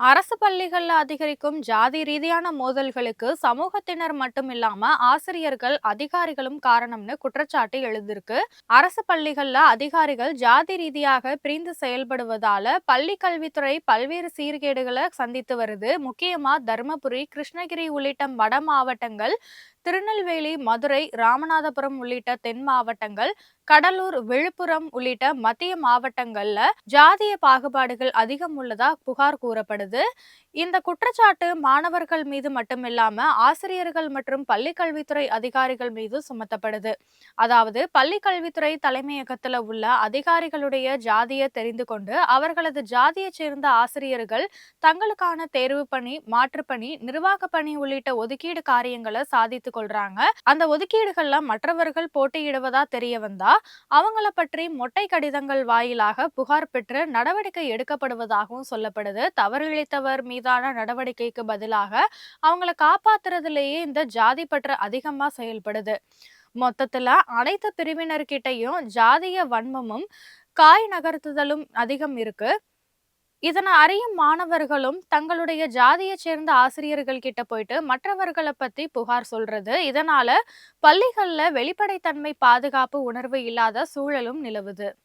அரசு பள்ளிகள்ல அதிகரிக்கும் ஜாதி ரீதியான மோதல்களுக்கு சமூகத்தினர் மட்டும் இல்லாம ஆசிரியர்கள், அதிகாரிகளும் காரணம்னு குற்றச்சாட்டு எழுந்திருக்கு. அரசு பள்ளிகள்ல அதிகாரிகள் ஜாதி ரீதியாக பிரிந்து செயல்படுவதால பள்ளி கல்வித்துறை பல்வேறு சீர்கேடுகளை சந்தித்து வருது. முக்கியமா தருமபுரி, கிருஷ்ணகிரி உள்ளிட்ட வட மாவட்டங்கள், திருநெல்வேலி, மதுரை, ராமநாதபுரம் உள்ளிட்ட தென் மாவட்டங்கள், கடலூர், விழுப்புரம் உள்ளிட்ட மத்திய மாவட்டங்கள்ல ஜாதிய பாகுபாடுகள் அதிகம் உள்ளதா புகார் கூறப்படுது. இந்த குற்றச்சாட்டு மாணவர்கள் மீது மட்டுமில்லாம ஆசிரியர்கள் மற்றும் பள்ளி கல்வித்துறை அதிகாரிகள் மீது சுமத்தப்படுது. அதாவது பள்ளி கல்வித்துறை தலைமையகத்துல உள்ள அதிகாரிகளுடைய ஜாதியை தெரிந்து கொண்டு அவர்களது ஜாதியைச் சேர்ந்த ஆசிரியர்கள் தங்களுக்கான தேர்வு பணி, மாற்றுப்பணி, நிர்வாக பணி உள்ளிட்ட ஒதுக்கீடு காரியங்களை சாதித்துக் கொள்றாங்க. அந்த ஒதுக்கீடுகள்ல மற்றவர்கள் போட்டியிடுவதா தெரிய வந்தா அவங்கள பற்றி மொட்டை கடிதங்கள் வாயிலாக புகார் பெற்று நடவடிக்கை எடுக்கப்படுவதாகவும் சொல்லப்படுது. தவறிழைத்தவர் மீதான நடவடிக்கைக்கு பதிலாக அவங்கள காப்பாத்துறதுலயே இந்த ஜாதி பற்று அதிகமா செயல்படுது. மொத்தத்துல அனைத்து பிரிவினர்கிட்டையும் ஜாதிய வன்மமும் காய் நகர்த்துதலும் அதிகம் இருக்கு. இதனை அறியும் மாணவர்களும் தங்களுடைய ஜாதியைச் சேர்ந்த ஆசிரியர்கள் கிட்ட போயிட்டு மற்றவர்களை பத்தி புகார் சொல்றது. இதனால பள்ளிகள்ல வெளிப்படைத்தன்மை, பாதுகாப்பு உணர்வு இல்லாத சூழலும் நிலவுது.